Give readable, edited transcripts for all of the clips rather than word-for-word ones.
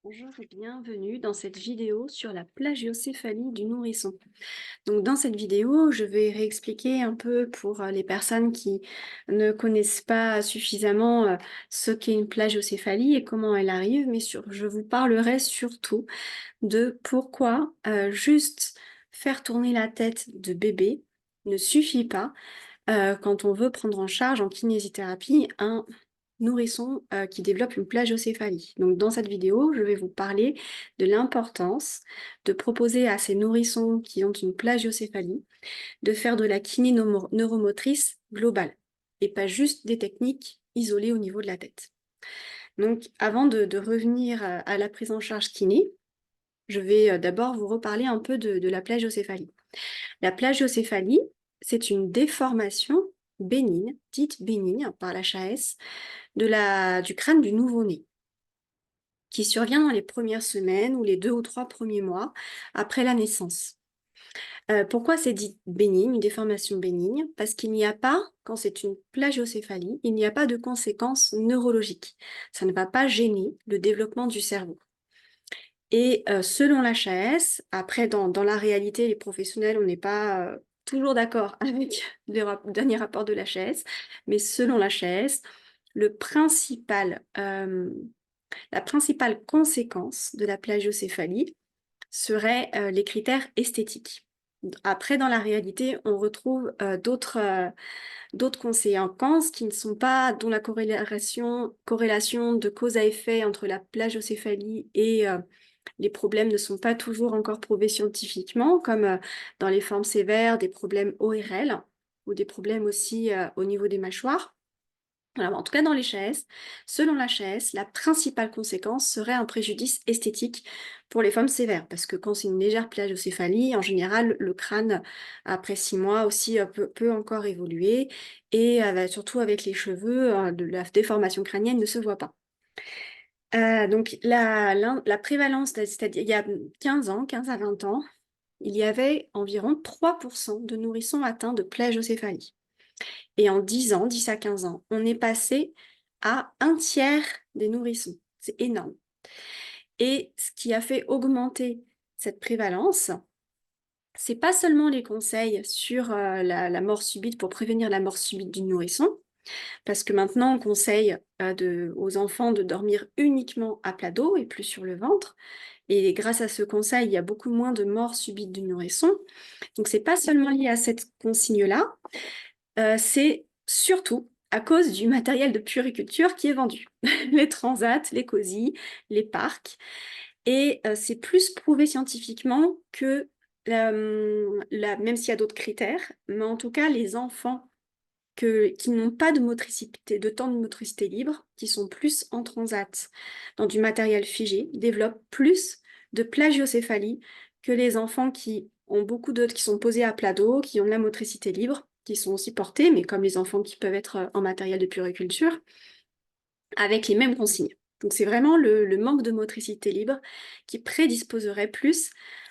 Bonjour et bienvenue dans cette vidéo sur la plagiocéphalie du nourrisson. Donc dans cette vidéo, je vais réexpliquer un peu pour les personnes qui ne connaissent pas suffisamment ce qu'est une plagiocéphalie et comment elle arrive, mais je vous parlerai surtout de pourquoi juste faire tourner la tête de bébé ne suffit pas quand on veut prendre en charge en kinésithérapie un nourrisson qui développe une plagiocéphalie. Donc dans cette vidéo, je vais vous parler de l'importance de proposer à ces nourrissons qui ont une plagiocéphalie de faire de la kiné neuromotrice globale et pas juste des techniques isolées au niveau de la tête. Donc avant de revenir à la prise en charge kiné, je vais d'abord vous reparler un peu de la plagiocéphalie. La plagiocéphalie, c'est une déformation bénigne, dite bénigne par l'HAS, du crâne du nouveau-né, qui survient dans les premières semaines ou les 2 ou 3 premiers mois après la naissance. Pourquoi c'est dit bénigne, une déformation bénigne? Parce qu'il n'y a pas, quand c'est une plagiocéphalie, il n'y a pas de conséquences neurologiques. Ça ne va pas gêner le développement du cerveau. Et selon l'HAS, après dans la réalité, les professionnels, on n'est pas toujours d'accord avec le dernier rapport de l'HAS, mais selon l'HAS, la principale conséquence de la plagiocéphalie serait les critères esthétiques. Après, dans la réalité, on retrouve d'autres conséquences qui ne sont pas, dont la corrélation de cause à effet entre la plagiocéphalie et les problèmes ne sont pas toujours encore prouvés scientifiquement, comme dans les formes sévères, des problèmes ORL ou des problèmes aussi au niveau des mâchoires. Alors, en tout cas, dans les l'HAS, selon l'HAS, la principale conséquence serait un préjudice esthétique pour les femmes sévères, parce que quand c'est une légère plagiocéphalie, en général, le crâne, après 6 mois aussi, peut encore évoluer, et surtout avec les cheveux, la déformation crânienne ne se voit pas. Donc, la prévalence, c'est-à-dire il y a 15 ans, 15 à 20 ans, il y avait environ 3% de nourrissons atteints de plagiocéphalie. Et en 10 ans, 10 à 15 ans, on est passé à un tiers des nourrissons. C'est énorme. Et ce qui a fait augmenter cette prévalence, c'est pas seulement les conseils sur la mort subite pour prévenir la mort subite du nourrisson, parce que maintenant on conseille aux enfants de dormir uniquement à plat dos et plus sur le ventre. Et grâce à ce conseil, il y a beaucoup moins de morts subites du nourrisson. Donc c'est pas seulement lié à cette consigne-là, c'est surtout à cause du matériel de puériculture qui est vendu. Les transats, les cosy, les parcs. Et c'est plus prouvé scientifiquement que, même s'il y a d'autres critères, mais en tout cas, les enfants qui n'ont pas de motricité, de temps de motricité libre, qui sont plus en transat dans du matériel figé, développent plus de plagiocéphalie que les enfants qui ont qui sont posés à plat dos, qui ont de la motricité libre, qui sont aussi portés, mais comme les enfants qui peuvent être en matériel de puériculture, avec les mêmes consignes. Donc c'est vraiment le manque de motricité libre qui prédisposerait plus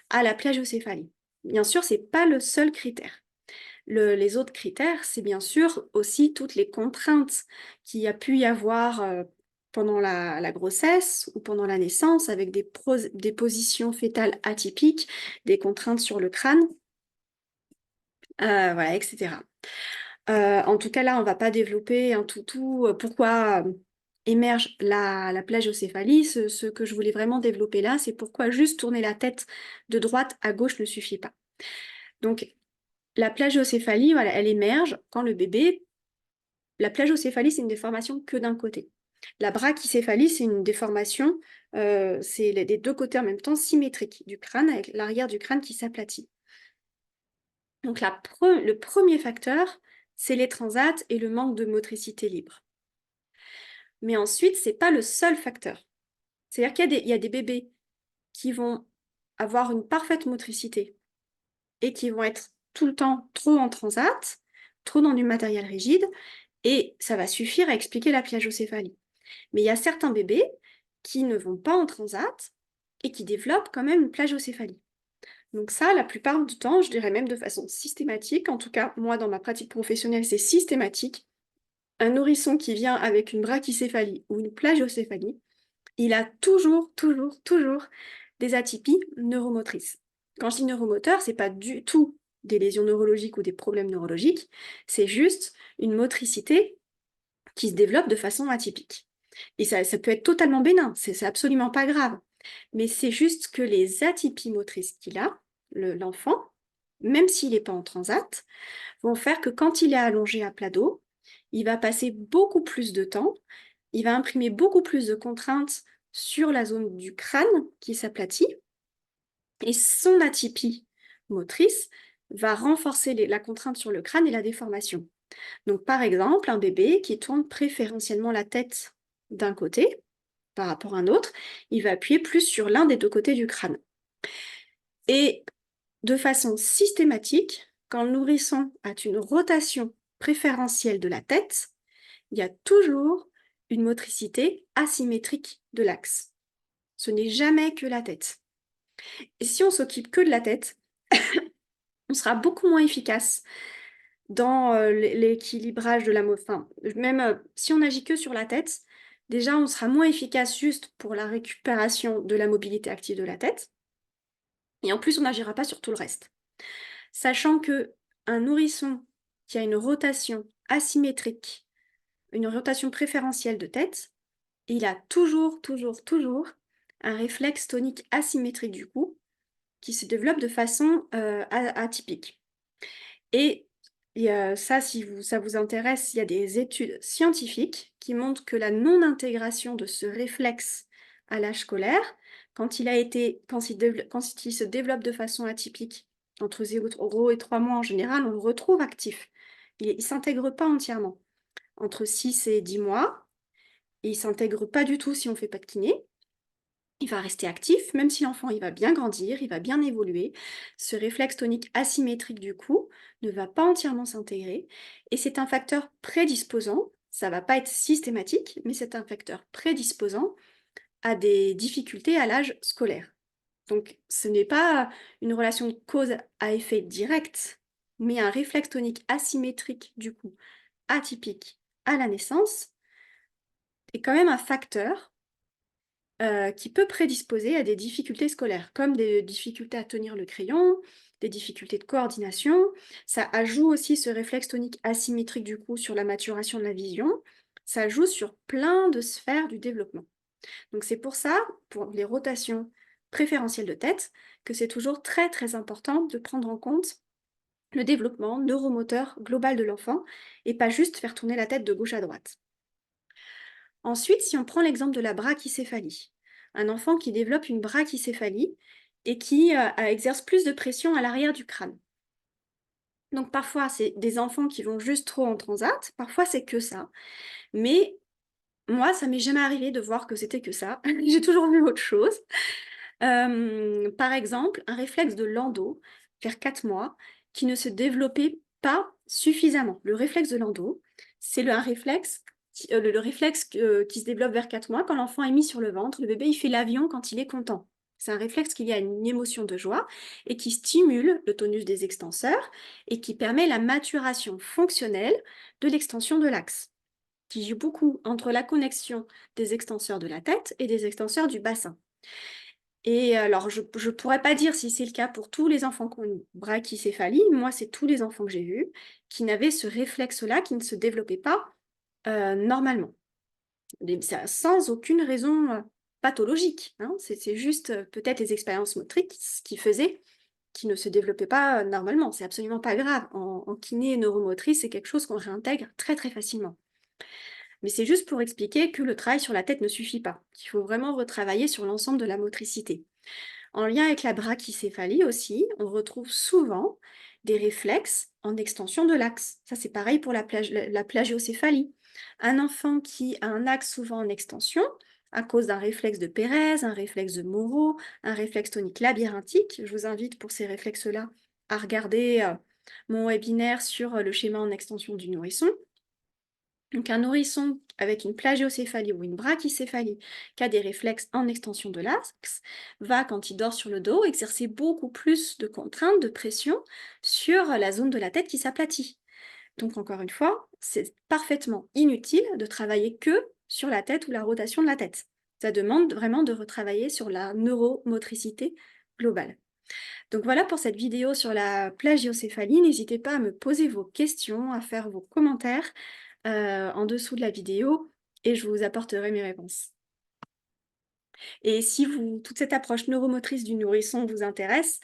à la plagiocéphalie. Bien sûr, c'est pas le seul critère. Les autres critères, c'est bien sûr aussi toutes les contraintes qu'il y a pu y avoir pendant la grossesse ou pendant la naissance, avec des positions fétales atypiques, des contraintes sur le crâne, voilà, etc. En tout cas, là, on ne va pas développer un tout pourquoi émerge la plagiocéphalie. Ce que je voulais vraiment développer là, c'est pourquoi juste tourner la tête de droite à gauche ne suffit pas. Donc, la plagiocéphalie, voilà, elle émerge quand le bébé. La plagiocéphalie, c'est une déformation que d'un côté. La brachycéphalie, c'est une déformation, c'est des deux côtés en même temps symétriques du crâne, avec l'arrière du crâne qui s'aplatit. Donc le premier facteur, c'est les transats et le manque de motricité libre. Mais ensuite, c'est pas le seul facteur. C'est-à-dire qu'il y a des bébés qui vont avoir une parfaite motricité et qui vont être tout le temps trop en transat, trop dans du matériel rigide, et ça va suffire à expliquer la plagiocéphalie. Mais il y a certains bébés qui ne vont pas en transat et qui développent quand même une plagiocéphalie. Donc ça, la plupart du temps, je dirais même de façon systématique, en tout cas, moi, dans ma pratique professionnelle, c'est systématique. Un nourrisson qui vient avec une brachycéphalie ou une plagiocéphalie, il a toujours des atypies neuromotrices. Quand je dis neuromoteur, c'est pas du tout des lésions neurologiques ou des problèmes neurologiques, c'est juste une motricité qui se développe de façon atypique. Et ça peut être totalement bénin, c'est absolument pas grave. Mais c'est juste que les atypies motrices qu'il a, l'enfant, même s'il n'est pas en transat, vont faire que quand il est allongé à plat dos, il va passer beaucoup plus de temps, il va imprimer beaucoup plus de contraintes sur la zone du crâne qui s'aplatit, et son atypie motrice va renforcer la contrainte sur le crâne et la déformation. Donc par exemple, un bébé qui tourne préférentiellement la tête d'un côté par rapport à un autre, il va appuyer plus sur l'un des deux côtés du crâne. Et de façon systématique, quand le nourrisson a une rotation préférentielle de la tête, il y a toujours une motricité asymétrique de l'axe. Ce n'est jamais que la tête. Et si on s'occupe que de la tête, on sera beaucoup moins efficace dans l'équilibrage de la enfin, même si on agit que sur la tête, déjà on sera moins efficace juste pour la récupération de la mobilité active de la tête, et en plus on n'agira pas sur tout le reste. Sachant que un nourrisson qui a une rotation asymétrique, une rotation préférentielle de tête, il a toujours un réflexe tonique asymétrique du cou qui se développe de façon atypique. Et ça, si ça vous intéresse, il y a des études scientifiques qui montrent que la non-intégration de ce réflexe à l'âge scolaire, quand il se développe de façon atypique, entre 0 et 3 mois en général, on le retrouve actif. Il ne s'intègre pas entièrement. Entre 6 et 10 mois, et il ne s'intègre pas du tout si on ne fait pas de kiné. Il va rester actif, même si l'enfant il va bien grandir, il va bien évoluer. Ce réflexe tonique asymétrique du cou ne va pas entièrement s'intégrer. Et c'est un facteur prédisposant, ça ne va pas être systématique, mais c'est un facteur prédisposant à des difficultés à l'âge scolaire. Donc ce n'est pas une relation de cause à effet direct, mais un réflexe tonique asymétrique du cou atypique à la naissance est quand même un facteur qui peut prédisposer à des difficultés scolaires, comme des difficultés à tenir le crayon, des difficultés de coordination. Ça joue aussi ce réflexe tonique asymétrique du cou sur la maturation de la vision. Ça joue sur plein de sphères du développement. Donc c'est pour ça, pour les rotations préférentielles de tête, que c'est toujours très important de prendre en compte le développement neuromoteur global de l'enfant et pas juste faire tourner la tête de gauche à droite. Ensuite, si on prend l'exemple de la brachycéphalie, un enfant qui développe une brachycéphalie et qui exerce plus de pression à l'arrière du crâne. Donc parfois, c'est des enfants qui vont juste trop en transat, parfois c'est que ça. Mais moi, ça m'est jamais arrivé de voir que c'était que ça. J'ai toujours vu autre chose. Par exemple, un réflexe de Landau, vers 4 mois, qui ne se développait pas suffisamment. Le réflexe de Landau, c'est un réflexe, le réflexe qui se développe vers 4 mois quand l'enfant est mis sur le ventre. Le bébé, il fait l'avion quand il est content. C'est un réflexe qui est lié à une émotion de joie et qui stimule le tonus des extenseurs et qui permet la maturation fonctionnelle de l'extension de l'axe, qui joue beaucoup entre la connexion des extenseurs de la tête et des extenseurs du bassin. Et alors, je ne pourrais pas dire si c'est le cas pour tous les enfants qui ont une brachycéphalie. Moi, c'est tous les enfants que j'ai vus qui n'avaient ce réflexe-là, qui ne se développait pas normalement. Sans aucune raison pathologique, hein. C'est juste peut-être les expériences motrices qui faisaient qui ne se développaient pas normalement. C'est absolument pas grave. En kiné et neuromotrice, c'est quelque chose qu'on réintègre très facilement. Mais c'est juste pour expliquer que le travail sur la tête ne suffit pas, qu'il faut vraiment retravailler sur l'ensemble de la motricité. En lien avec la brachycéphalie aussi, on retrouve souvent des réflexes en extension de l'axe. Ça, c'est pareil pour la plagiocéphalie. Un enfant qui a un axe souvent en extension, à cause d'un réflexe de Pérez, un réflexe de Moreau, un réflexe tonique labyrinthique. Je vous invite pour ces réflexes-là à regarder mon webinaire sur le schéma en extension du nourrisson. Donc un nourrisson avec une plagiocéphalie ou une brachycéphalie qui a des réflexes en extension de l'axe va, quand il dort sur le dos, exercer beaucoup plus de contraintes, de pression sur la zone de la tête qui s'aplatit. Donc encore une fois, c'est parfaitement inutile de travailler que sur la tête ou la rotation de la tête. Ça demande vraiment de retravailler sur la neuromotricité globale. Donc voilà pour cette vidéo sur la plagiocéphalie. N'hésitez pas à me poser vos questions, à faire vos commentaires en dessous de la vidéo et je vous apporterai mes réponses. Et si toute cette approche neuromotrice du nourrisson vous intéresse,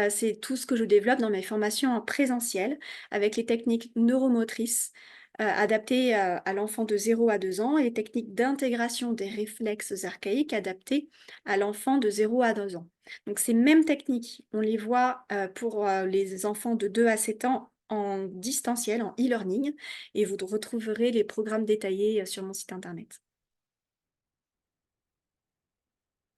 c'est tout ce que je développe dans mes formations en présentiel avec les techniques neuromotrices adaptées à l'enfant de 0 à 2 ans et les techniques d'intégration des réflexes archaïques adaptées à l'enfant de 0 à 2 ans. Donc ces mêmes techniques, on les voit pour les enfants de 2 à 7 ans en distanciel, en e-learning, et vous retrouverez les programmes détaillés sur mon site internet.